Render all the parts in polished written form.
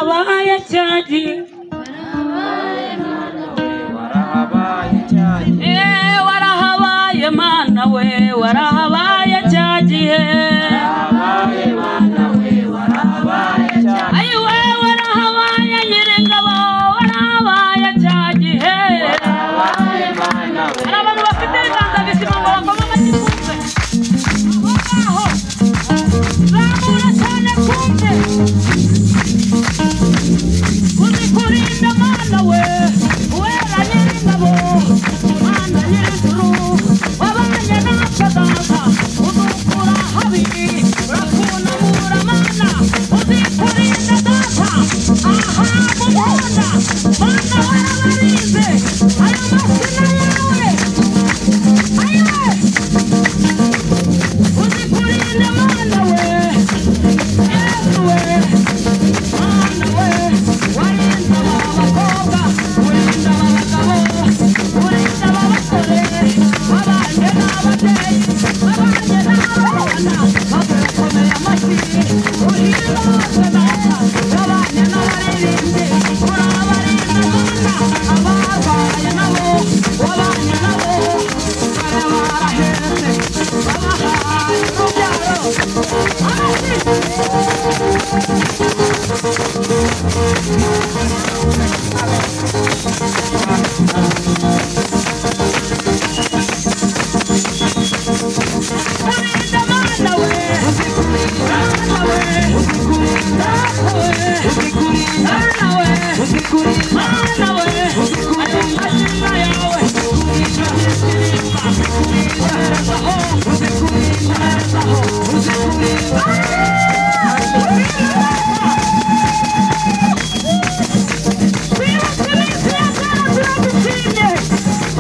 warahabaye cyaji warahabaye mana we warahabaye cyaji ayiwe warahabaye nyir'ingabo warahabaye cyaji abantu bafite ibiganza bizima ngo bakome amashyi kumve aho zamura cyane kumve uzikurinda mana we wera nyir'ingabo mana nyir'ijuru wabanye natwe data udukura habi urakunamura mana uzikurinda data aha mumunda mana warabarinze ayo masina yawe ayiwe uzikurinda mana we yesu we mana we warinda abakobwa urinda abagabo urinda abasore babanye n'ababyeyi babanye n'abana bakomeye amashyi uhimbaze data babanye n'abaririmbyi urabarinda mana abarwaye nabo wabanye nabo barahetse babahaye urubyaro urinda mana we mana we mana we mana we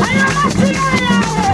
ayo mazina yawe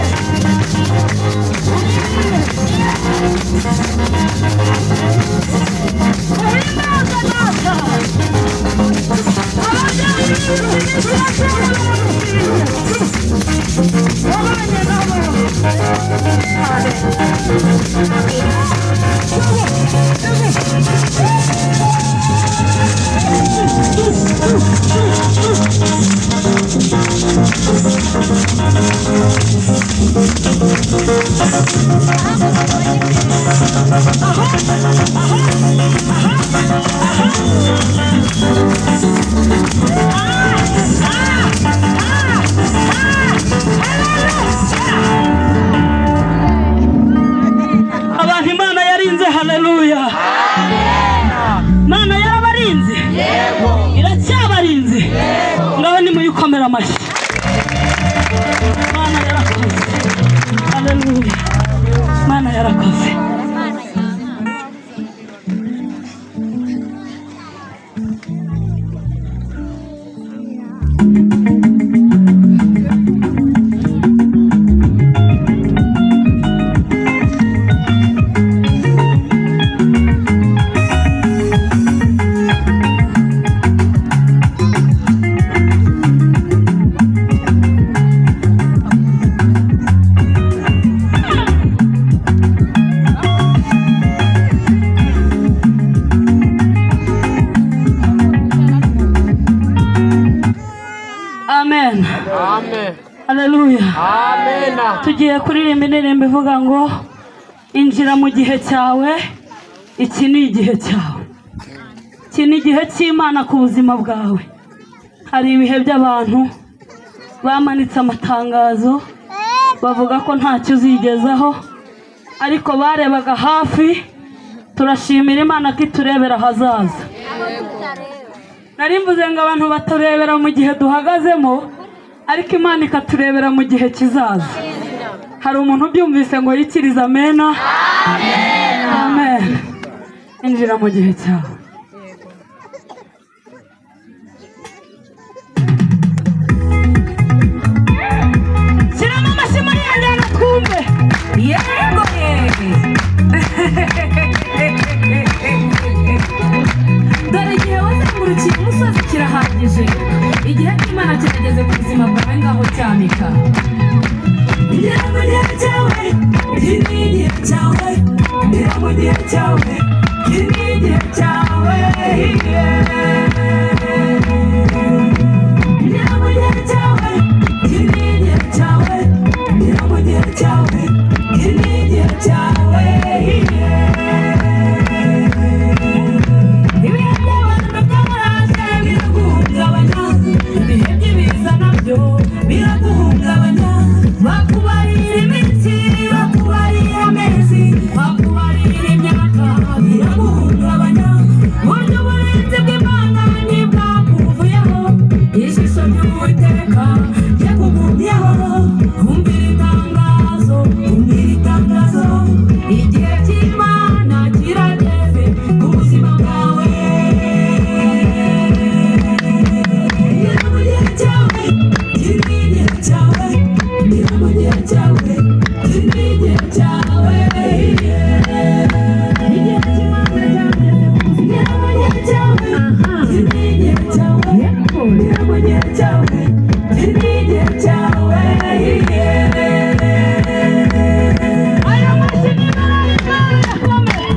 abantu Imana yarinze haleluya Mana yarabarinze iracyabarinze ngaho nimuyikomera amashyi Mana yarakoze haleluya Mana yarakoze Amen. Amen. Haleluya. Amen. Tugiye kuririmba indirimbo ivuga ngo injira mu gihe cyawe, iki ni igihe cyawe. Iki ni igihe cy'Imana ku buzima bwawe. Hari ibihe by'abantu bamanitse amatangazo bavuga ko ntacyo uzigezaho ariko barebaga hafi. Turashimira Imana ko iturebera hazaza. Narimvuze ngo abantu baturebera mu gihe duhagazemo ariko Imana ikaturebera mu gihe kizaza. Hari umuntu ubyumvise ngo yikirize amena. Amen. Amen. Injira mu gihe cyawe. Sirama amashyi muri yanjye twumve. Yego dore igihe wazengurukiye umusozi kirahagije. Igihe cy'Imana kirageze ku buzima bwawe ngaho cyamika. Injira mu gihe cyawe, iki ni igihe cyawe. Injira mu gihe cyawe, iki ni igihe cyawe. cyawe iki ni igihe cyawe aya mashini barakomeye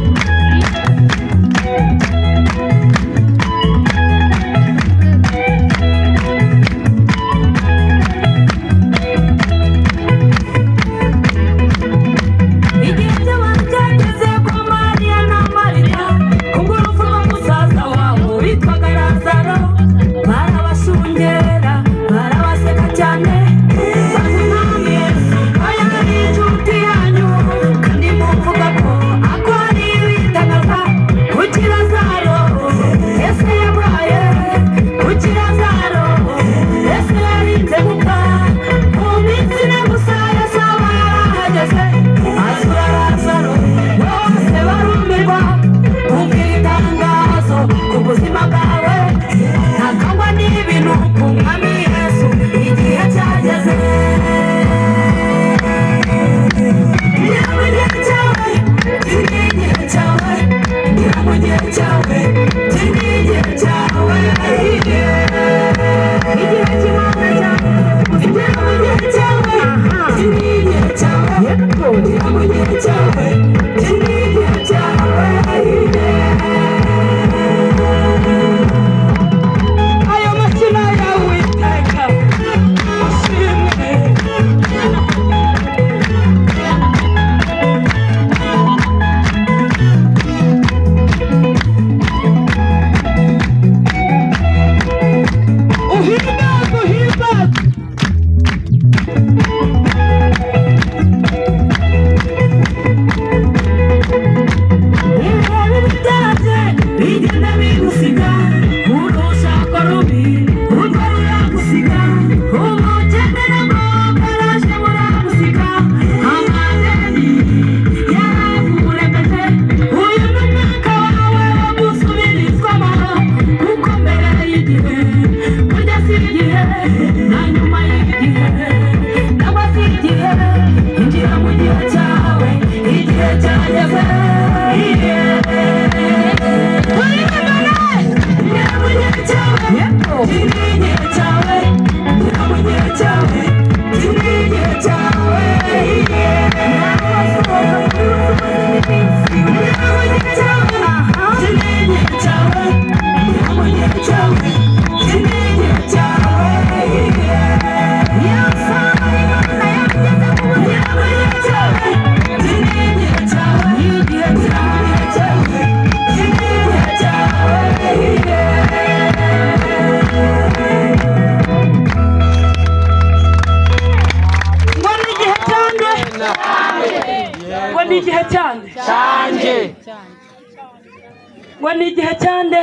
igihe cyande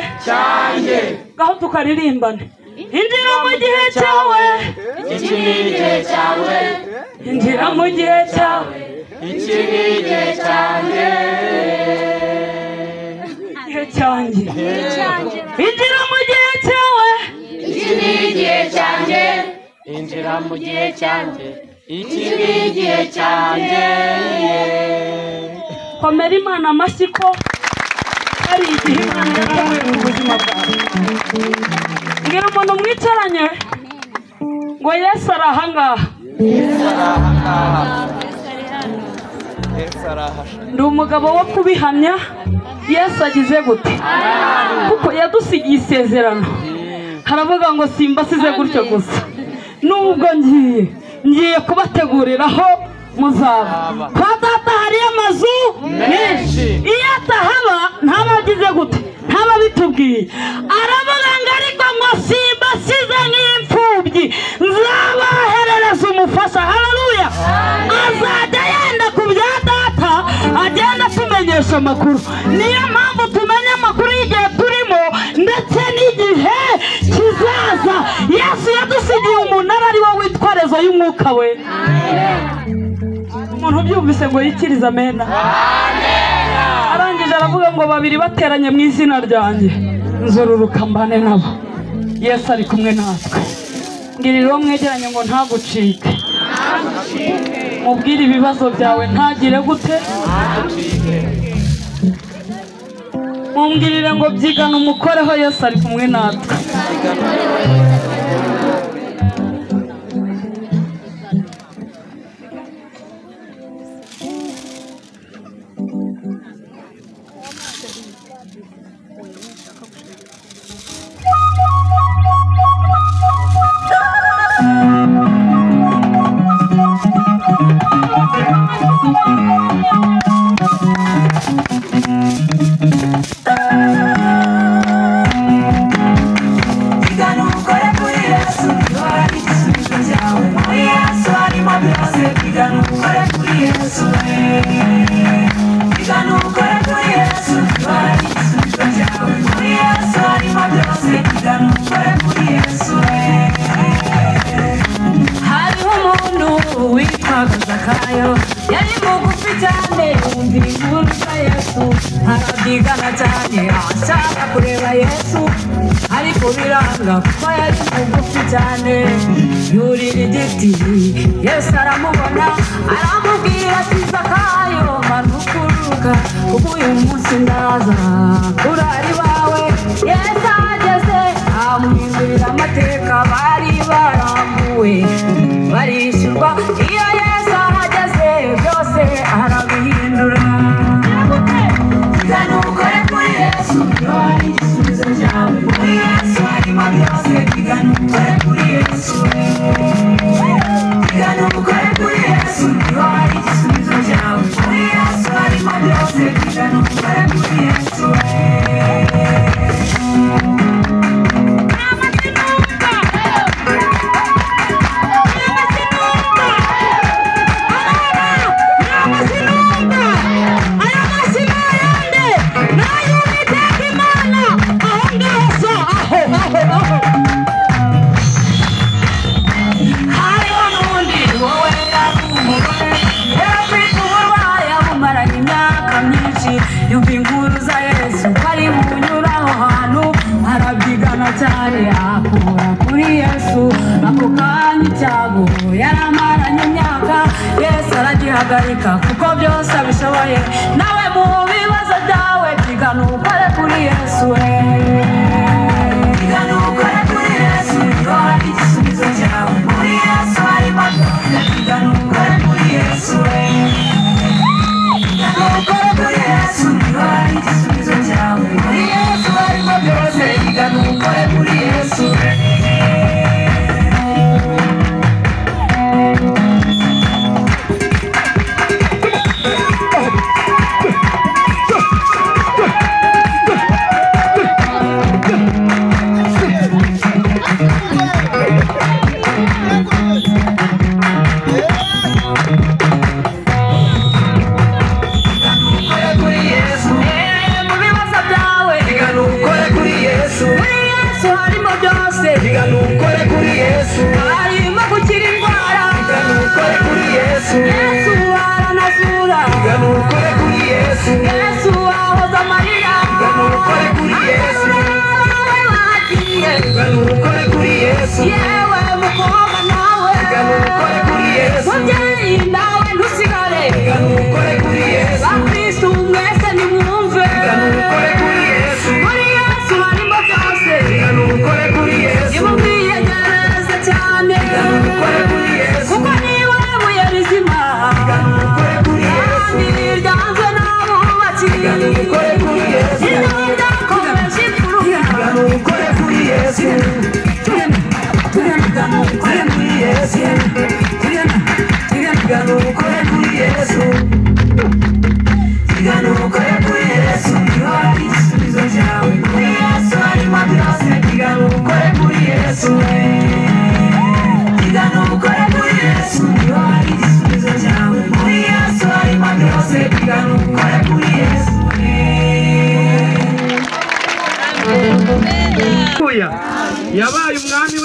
gaho tukaririmbane injira mu gihe cyawe iki ni igihe cyawe injira mu gihe cyawe iki ni igihe cyanjye igihe cyanjye injira mu gihe cyawe iki ni igihe cyanjye injira mu gihe cyanjye iki ni igihe cyanjye komera Imana amashyi ko ari igihe Imana yateguye mu buzima bwawe ngira umuntu mwicaranye ngo Yesu ari ahangaha ndi umugabo wo kubihamya Yesu agize gute kuko yadusigiye isezerano haravuga ngo simbasize gutyo gusa nubwo ngiye kubateguriraho muzaba kwa data hari amazu menshi iyo atahaba ntabagize gute ntaba bitubwiye aravuga ngo ariko ngo simbasize nk'imfubyi nzabaherereza umufasha haleluya azajya yenda ku bya data agenda tumenyesha amakuru niyo mpamvu tumenya amakuru y'igihe turimo ndetse n'igihe kizaza Yesu yadusigiye umunara ari wo witwa rezo y'umwuka we umuntu byumvise ngo yikiriza amena arangije aravuga ngo babiri bateranye mu izina ryanjye nzururuka mbane nabo Yesu ari kumwe natwe ngirira uwo mwegeranye ngo ntagucike mubwire ibibazo byawe ntagire gute mumbwirire ngo byigana umukoreho Yesu ari kumwe natwe ngo biranga kuko yari mugufi cyane yurira igiti Yesu aramubona aramubwira ati Zakayo manuka uruka kuko uyu munsi ndaza kurari bawe Yesu ageze amuhindurira amateka bari barambuwe barishyurwa iyo Yesu ahageze byose arabihindura Tigana ukore kuri Yesu ari igisubizo cyawe muri Yesu harimo byose tigana ukore kuri Yesu tigana ukore kuri Yesu ari igisubizo cyawe muri Yesu harimo byose tigana ukore kuri Yesu yumva inkuru za Yesu kari bunyuraho hantu arabyigana cyane akura kuri Yesu ako kanya icyago yaramaranye imyaka Yesu aragihagarika kuko byose abishoboye nawe mu bibazo byawe byigana ukore kuri Yesu byigana ukore kuri Yesu ari igisubizo cyawe muri Yesu harimo byose byigana ukore kuri Yesu ukore kuri Yesu ari igisubizo cyawe muri Yesu harimo byose tigana ukore kuri Yesu tigana ukore kuri Yesu harimo gukira indwara tigana ukore kuri Yesu Yesu aranasura tigana ukore kuri Yesu Yesu ahoza amarira tigana ukore kuri Yesu tigana ukore kuri Yesu yewe mukobwa nawe tigana ukore kuri Yesu mubyeyi nawe ntusigare tigana ukore kuri Yesu bakristu mwese nimwumve tigana ukore kuri Yesu muri Yesu harimo byose tigana ukore kuri Yesu imubwiyegereze cyane ukore kuri Yesu kuko niwe buye rizima ukore kuri Yesu ryanzwe n'abubatsi ukore kuri Yesu ryakomeje imfuruka ukore kuri Yesu ukore kuri Yesu ukore kuri Yesu tigana ukore kuri Yesu ari igisubizo cyawe muri Yesu harimo byose tigana ukore kuri Yesu tigana ukore kuri Yesu ari igisubizo cyawe muri Yesu harimo byose tigana ukore kuri Yesu yabaye umwami